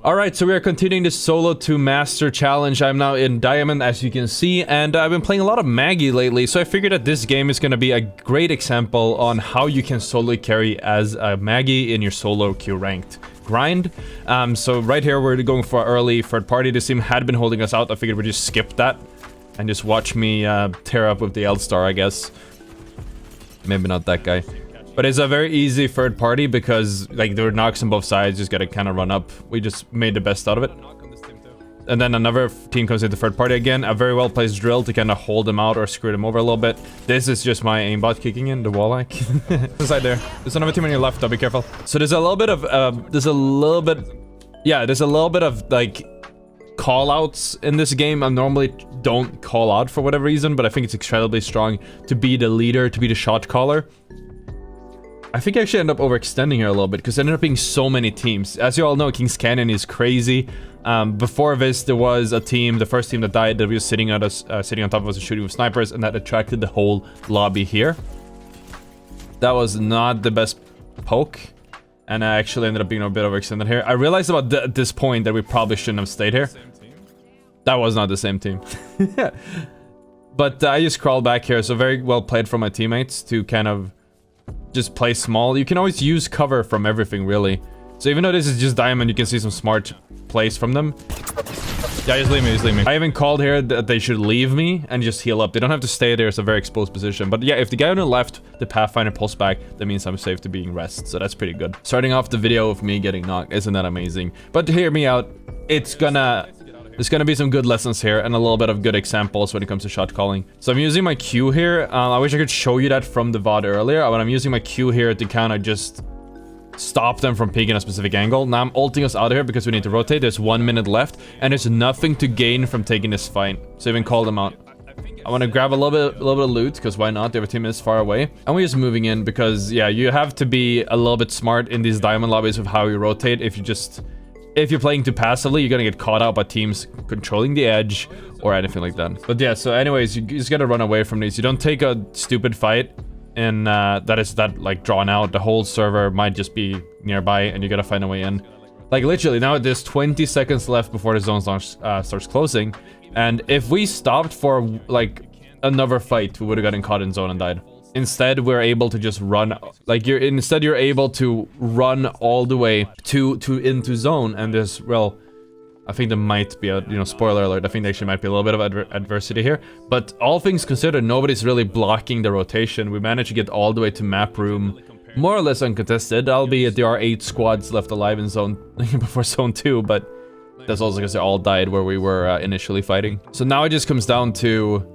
Alright, so we are continuing the solo to master challenge. I'm now in Diamond, as you can see, and I've been playing a lot of Maggie lately, so I figured that this game is going to be a great example on how you can solo carry as a Maggie in your solo queue ranked grind. So right here we're going for early third party. This team had been holding us out. I figured we'd just skip that and just watch me tear up with the L-Star, I guess. Maybe not that guy. But it's a very easy third party because, like, there were knocks on both sides, just gotta kind of run up. We just made the best out of it. And then another team comes into third party again. A very well-placed drill to kind of hold them out or screw them over a little bit. This is just my aimbot kicking in, the wall-like. Inside there. There's another team on your left, though, be careful. So there's a little bit of, there's a little bit of, like, call-outs in this game. I normally don't call out for whatever reason, but I think it's incredibly strong to be the leader, to be the shot caller. I think I actually end up overextending here a little bit because there ended up being so many teams. As you all know, King's Canyon is crazy. Before this, there was a team, the first team that died, that was sitting on top of us and shooting with snipers, and that attracted the whole lobby here. That was not the best poke, and I actually ended up being a bit overextended here. I realized about this point that we probably shouldn't have stayed here. That was not the same team. But I just crawled back here, so very well played from my teammates to kind of just play small. You can always use cover from everything, really. So even though this is just Diamond, you can see some smart plays from them. Yeah, just leave me, just leave me. I even called here that they should leave me and just heal up. They don't have to stay there. It's a very exposed position. But yeah, if the guy on the left, the Pathfinder, pulls back, that means I'm safe to being rest. So that's pretty good. Starting off the video of me getting knocked. Isn't that amazing? But hear me out. There's gonna be some good lessons here and a little bit of good examples when it comes to shot calling. So I'm using my Q here. I wish I could show you that from the VOD earlier, but I'm using my Q here to kind of just stop them from peeking a specific angle. Now I'm ulting us out of here because we need to rotate. There's 1 minute left, and there's nothing to gain from taking this fight. So even call them out. I want to grab a little bit of loot, because why not? The other team is far away. And we're just moving in because, yeah, you have to be a little bit smart in these Diamond lobbies with how you rotate. If you're playing too passively, you're gonna get caught out by teams controlling the edge or anything like that. But yeah, so anyways, you just gotta run away from these. You don't take a stupid fight and that is like drawn out. The whole server might just be nearby and you gotta find a way in. Like literally now there's 20 seconds left before the zone starts closing. And if we stopped for like another fight, we would have gotten caught in zone and died. Instead, we're able to just run, like you're able to run all the way into zone, and there's, well, I think there might be a, you know, spoiler alert, I think there actually might be a little bit of adversity here, but all things considered, nobody's really blocking the rotation. We managed to get all the way to map room, more or less uncontested, albeit there are 8 squads left alive in zone before zone 2, but that's also because they all died where we were initially fighting. So now it just comes down to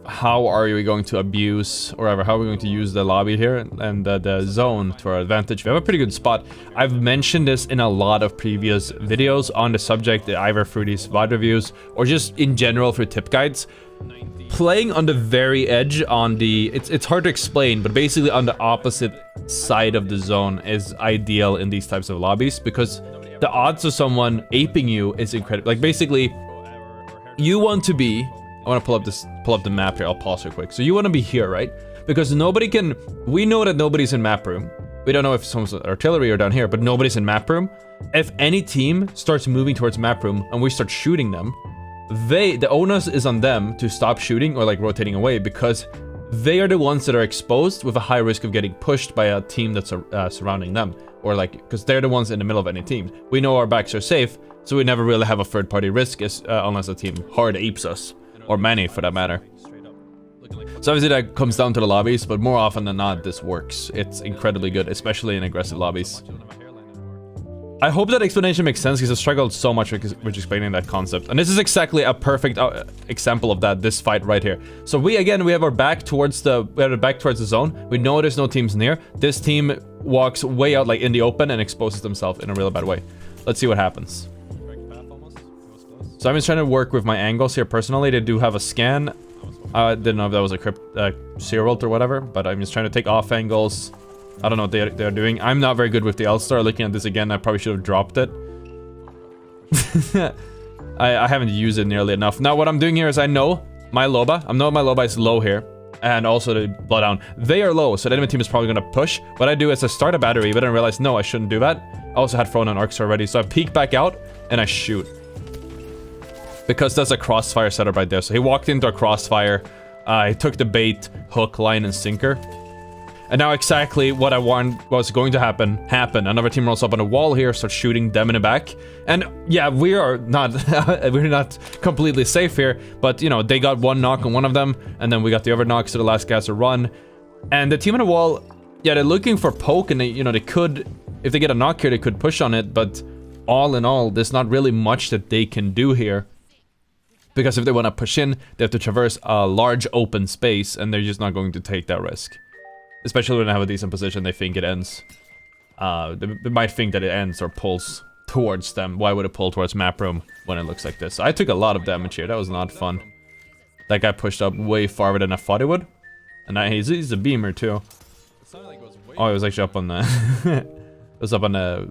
how are we going to abuse, or how are we going to use the lobby here and the zone to our advantage. We have a pretty good spot. I've mentioned this in a lot of previous videos on the subject, either through these VOD reviews or just in general through tip guides. Playing on the very edge on the, it's hard to explain, but basically on the opposite side of the zone is ideal in these types of lobbies because the odds of someone aping you is incredible. Like basically, you want to be, I want to pull up the map here. I'll pause real quick. So you want to be here, right? Because nobody can, we know that nobody's in map room. We don't know if someone's artillery or down here, but nobody's in map room. If any team starts moving towards map room and we start shooting them, the onus is on them to stop shooting or like rotating away because they are the ones that are exposed with a high risk of getting pushed by a team that's surrounding them. Or like, because they're the ones in the middle of any team. We know our backs are safe, so we never really have a third party risk unless a team hard apes us. Or many, for that matter. So obviously that comes down to the lobbies, but more often than not, this works. It's incredibly good, especially in aggressive lobbies. I hope that explanation makes sense, because I struggled so much with explaining that concept. And this is exactly a perfect example of that, this fight right here. So we have our back towards the zone. We know there's no teams near. This team walks way out, like in the open, and exposes themselves in a really bad way. Let's see what happens. So I'm just trying to work with my angles here personally. They do have a scan. I didn't know if that was a serial or whatever, but I'm just trying to take off angles. I don't know what they're doing. I'm not very good with the L-Star. Looking at this again, I probably should have dropped it. I haven't used it nearly enough. Now what I'm doing here is I know my Loba is low here. And also the Bloodhound. They are low, so the enemy team is probably going to push. What I do is I start a battery, but then I realize, no, I shouldn't do that. I also had thrown an Arcs already, so I peek back out. and I shoot. Because there's a crossfire setup right there. So he walked into a crossfire. He took the bait, hook, line, and sinker. And now exactly what I want was going to happen. Another team rolls up on a wall here, starts shooting them in the back. And yeah, we are not we're not completely safe here, but you know, they got one knock on one of them, and then we got the other knock, so the last guys to run. And the team on the wall, yeah, they're looking for poke, and they, you know, they could, if they get a knock here, they could push on it, but all in all, there's not really much that they can do here. Because if they want to push in, they have to traverse a large open space, and they're just not going to take that risk. Especially when they have a decent position, they think it ends. They might think that it ends or pulls towards them. Why would it pull towards map room when it looks like this? I took a lot of damage here. That was not fun. That guy pushed up way farther than I thought he would. And he's a beamer too. Oh, it was actually up on the... it was up on the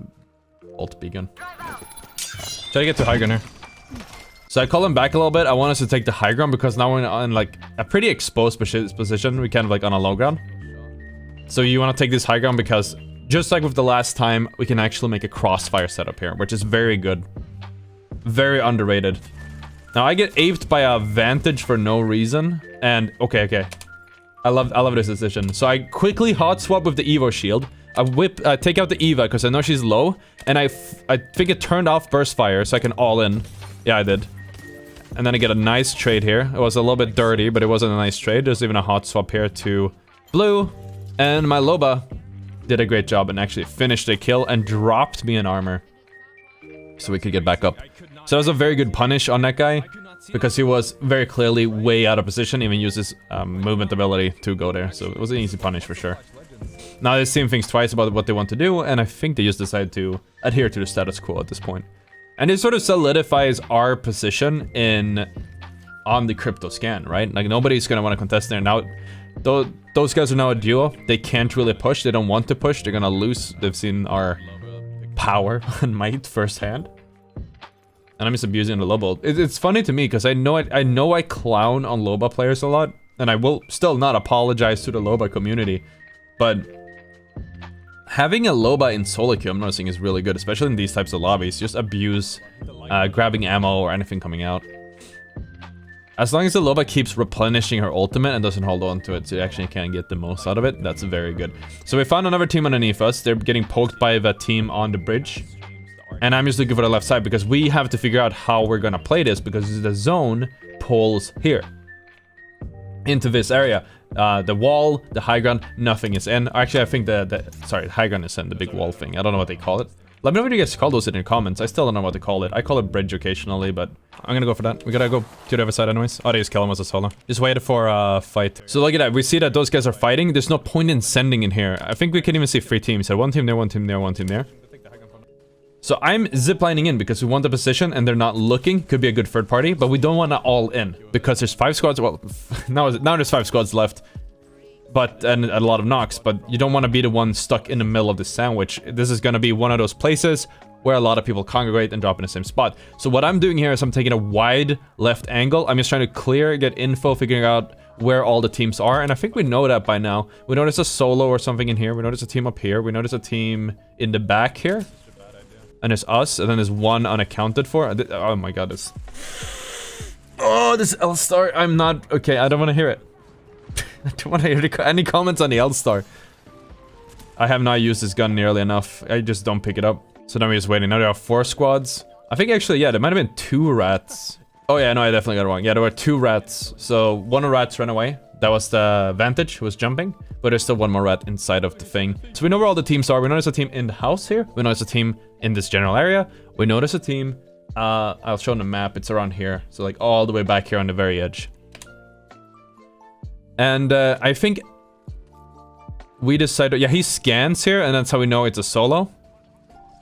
alt beacon. Try to get to high ground here. So I call him back a little bit. I want us to take the high ground because now we're in like a pretty exposed position. We kind of like on a low ground. So you want to take this high ground because, just like with the last time, we can actually make a crossfire setup here, which is very good. Very underrated. Now I get aped by a vantage for no reason, and I love this decision. So I quickly hot swap with the Evo shield. I take out the Eva because I know she's low, and I think it turned off burst fire so I can all in. Yeah, I did. And then I get a nice trade here. It was a little bit dirty, but it wasn't a nice trade. There's even a hot swap here to blue. And my Loba did a great job and actually finished the kill and dropped me an armor. So we could get back up. So that was a very good punish on that guy. Because he was very clearly way out of position. Even used his movement ability to go there. So it was an easy punish for sure. Now this team thinks twice about what they want to do. And I think they just decided to adhere to the status quo at this point. And it sort of solidifies our position on the crypto scan, right? Like nobody's going to want to contest there. Now, those guys are now a duo. They can't really push. They don't want to push. They're gonna lose. They've seen our power and might firsthand. And I'm just abusing the Loba. It's funny to me because I know I clown on Loba players a lot, and I will still not apologize to the Loba community. But having a Loba in solo queue, I'm noticing, is really good, especially in these types of lobbies. Just abuse grabbing ammo or anything coming out. As long as the Loba keeps replenishing her ultimate and doesn't hold on to it, so you actually can get the most out of it, that's very good. So we found another team underneath us. They're getting poked by the team on the bridge. And I'm just looking for the left side because we have to figure out how we're gonna play this because the zone pulls here. Into this area. The wall, the high ground, nothing is in. Actually, I think the high ground is in, the big wall thing. I don't know what they call it. Let me know what you guys call those in your comments. I still don't know what to call it. I call it bridge occasionally, but I'm gonna go for that. We gotta go to the other side anyways. Oh, they just kill him as a solo. Just waited for a fight. So look at that. We see that those guys are fighting. There's no point in sending in here. I think we can even see 3 teams. So one team there, one team there, one team there. So I'm ziplining in because we want the position and they're not looking. Could be a good third party, but we don't want to all in because there's 5 squads. Well, now there's 5 squads left. And a lot of knocks, but you don't want to be the one stuck in the middle of the sandwich. This is going to be one of those places where a lot of people congregate and drop in the same spot. So what I'm doing here is I'm taking a wide left angle. I'm just trying to clear, get info, figuring out where all the teams are. And I think we know that by now. We notice a solo or something in here. We notice a team up here. We notice a team in the back here. And there's us. And then there's one unaccounted for. Oh my god, this... Oh, this L-Star. I'm not... Okay, I don't want to hear it. I don't want to hear any comments on the L-Star. I have not used this gun nearly enough. I just don't pick it up. So now we're just waiting. Now there are 4 squads. I think actually, yeah, there might have been 2 rats. Oh yeah, no, I definitely got it wrong. Yeah, there were 2 rats. So one of the rats ran away. That was the Vantage who was jumping. But there's still one more rat inside of the thing. So we know where all the teams are. We know there's a team in the house here. We know there's a team in this general area. We know there's a team. I'll show on the map. It's around here. So like all the way back here on the very edge. And I think we decided, yeah, he scans here, and that's how we know it's a solo.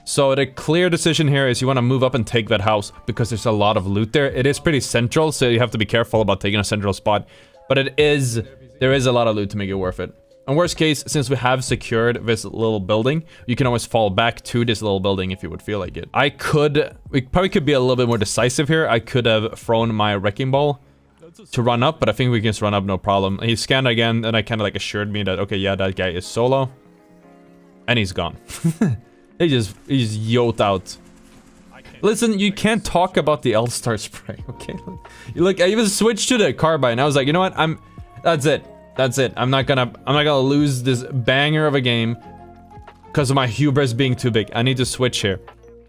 So the clear decision here is you want to move up and take that house because there's a lot of loot there. It is pretty central, so you have to be careful about taking a central spot. But there is a lot of loot to make it worth it. In worst case, since we have secured this little building, you can always fall back to this little building if you would feel like it. We probably could be a little bit more decisive here. I could have thrown my wrecking ball to run up, but I think we can just run up no problem. He scanned again, and I kind of like assured me that, okay, yeah, that guy is solo. And he's gone. He just yoked out. Listen, you can't talk about the L-Star spray, okay? Look, I even switched to the carbine. I was like, you know what? That's it. That's it. I'm not gonna lose this banger of a game because of my hubris being too big. I need to switch here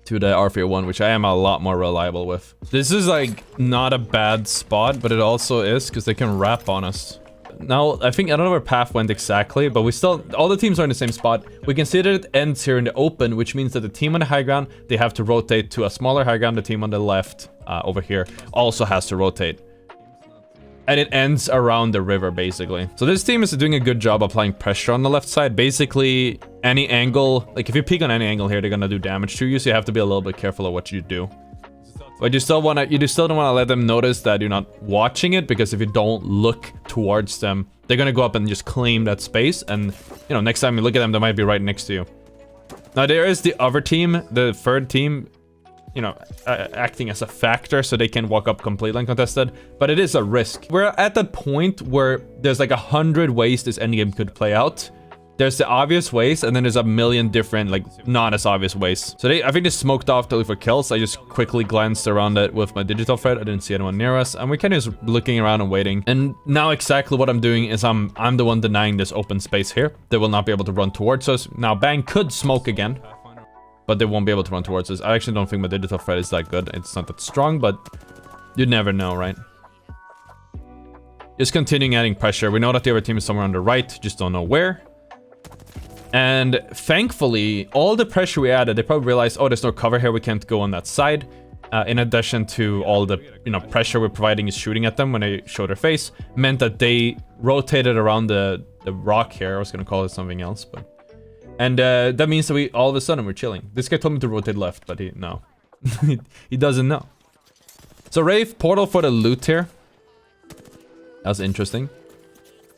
to the R301, which I am a lot more reliable with. This is like not a bad spot, but it also is because they can wrap on us. Now, I don't know where path went exactly, but all the teams are in the same spot. We can see that it ends here in the open, which means that the team on the high ground, they have to rotate to a smaller high ground. The team on the left, over here, also has to rotate. And it ends around the river, basically. So this team is doing a good job applying pressure on the left side. Basically, any angle, like if you peek on any angle here, they're gonna do damage to you, so you have to be a little bit careful of what you do. But you still don't want to let them notice that you're not watching it, because if you don't look towards them, they're gonna go up and just claim that space, and you know, next time you look at them, they might be right next to you. Now there is the other team, the third team, you know, acting as a factor, so they can walk up completely uncontested, but it is a risk. We're at that point where there's like 100 ways this endgame could play out. There's the obvious ways, and then there's a million different, like, not as obvious ways. So I think they smoked off totally for kills. I just quickly glanced around it with my digital thread. I didn't see anyone near us, and we're kind of just looking around and waiting. And now exactly what I'm doing is I'm the one denying this open space here. They will not be able to run towards us. Now, Bang could smoke again, but they won't be able to run towards us. I actually don't think my digital thread is that good. It's not that strong, but you never know, right? Just continuing adding pressure. We know that the other team is somewhere on the right, just don't know where. And thankfully, all the pressure we added, they probably realized, oh, there's no cover here, we can't go on that side. In addition to all the, you know, pressure we're providing is shooting at them when they show their face, meant that they rotated around the rock here. I was gonna call it something else, but... And that means that we, all of a sudden, we're chilling. This guy told me to rotate left, but no. He doesn't know. So Wraith, portal for the loot here. That was interesting.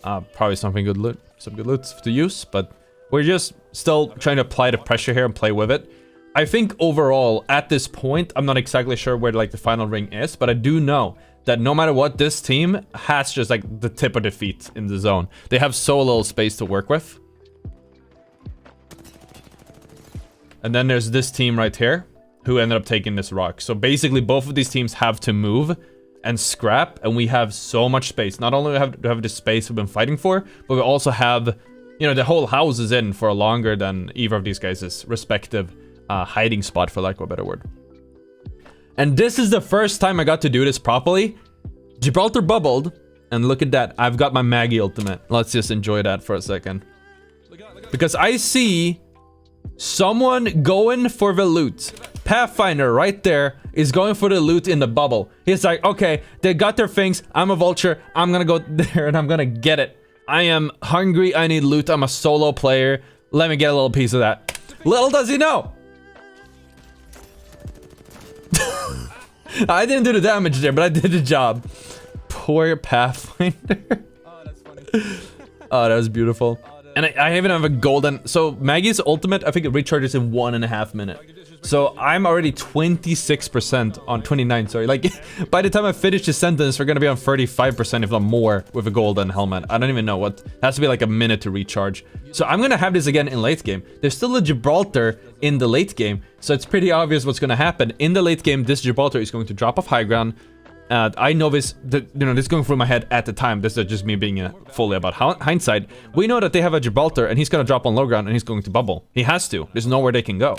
Probably some good loot to use, but... We're just still trying to apply the pressure here and play with it. I think overall, at this point, I'm not exactly sure where like the final ring is, but I do know that no matter what, this team has just like the tip of defeat in the zone. They have so little space to work with. And then there's this team right here who ended up taking this rock. So basically, both of these teams have to move and scrap, and we have so much space. Not only do we have the space we've been fighting for, but we also have... You know, the whole house is in for longer than either of these guys' respective hiding spot, for lack of a better word. And this is the first time I got to do this properly. Gibraltar bubbled, and look at that. I've got my Maggie ultimate. Let's just enjoy that for a second. Because I see someone going for the loot. Pathfinder right there is going for the loot in the bubble. He's like, okay, they got their things. I'm a vulture. I'm gonna go there and I'm gonna get it. I am hungry, I need loot, I'm a solo player. Let me get a little piece of that. Little does he know! I didn't do the damage there, but I did the job. Poor Pathfinder. Oh, that's funny. Oh, that was beautiful. And I even have a golden... So, Maggie's ultimate, I think it recharges in 1.5 minutes. So, I'm already 26% on 29, sorry. Like, by the time I finish the sentence, we're gonna be on 35%, if not more, with a golden helmet. I don't even know what... It has to be like a minute to recharge. So, I'm gonna have this again in late game. There's still a Gibraltar in the late game, so it's pretty obvious what's gonna happen. In the late game, this Gibraltar is going to drop off high ground. I know this, you know, this is going through my head at the time. This is just me being fully about hindsight. We know that they have a Gibraltar, and he's gonna drop on low ground, and he's going to bubble. He has to. There's nowhere they can go.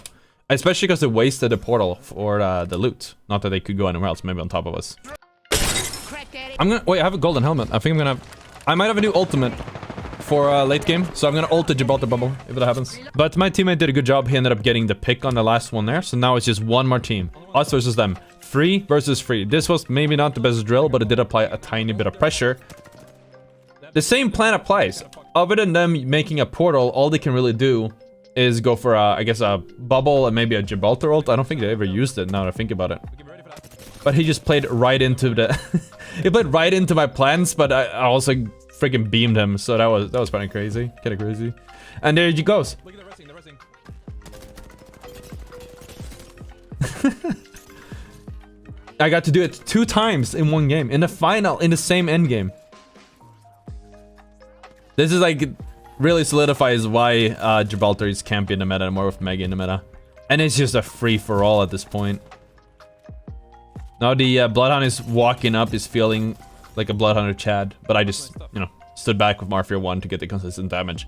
Especially because they wasted the portal for the loot. Not that they could go anywhere else, maybe on top of us. I'm gonna... Wait, I have a golden helmet. I think I'm gonna... I might have a new ultimate for late game, so I'm gonna ult the Gibraltar bubble, if it happens. But my teammate did a good job. He ended up getting the pick on the last one there, so now it's just one more team. Us versus them. 3 versus 3. This was maybe not the best drill, but it did apply a tiny bit of pressure. The same plan applies. Other than them making a portal, all they can really do is go for, I guess, a bubble and maybe a Gibraltar ult. I don't think they ever used it, now that I think about it. But he just played right into the... he played right into my plans, but I also freaking beamed him, so that was kind of crazy. Kind of crazy. And there he goes. Look at the resting, I got to do it 2 times in one game. In the final, in the same endgame. This is like... really solidifies why Gibraltar can't be in the meta anymore with Maggie in the meta. And it's just a free-for-all at this point. Now the Bloodhound is walking up, is feeling like a Bloodhunter Chad, but I just, you know, stood back with Marfia 1 to get the consistent damage.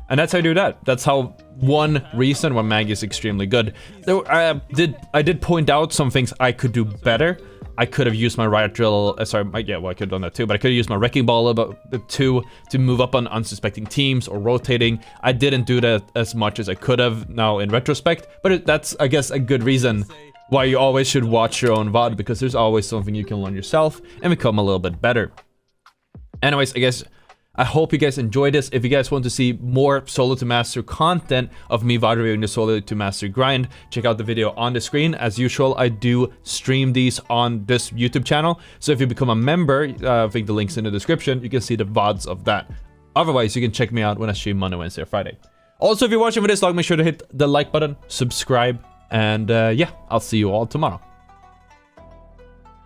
And that's how I do that. That's how one reason why Mag is extremely good. Though I did point out some things I could do better. I could have used my riot drill, yeah, well, I could have done that too, but I could have used my wrecking ball a bit too to move up on unsuspecting teams or rotating. I didn't do that as much as I could have now in retrospect, but that's, I guess, a good reason why you always should watch your own VOD, because there's always something you can learn yourself and become a little bit better. Anyways, I hope you guys enjoyed this. If you guys want to see more Solo to Master content of me VOD reviewing the Solo to Master grind, check out the video on the screen. As usual, I do stream these on this YouTube channel. So if you become a member, I think the link's in the description, you can see the VODs of that. Otherwise, you can check me out when I stream Monday, Wednesday, or Friday. Also, if you're watching with this vlog, make sure to hit the like button, subscribe, and yeah, I'll see you all tomorrow.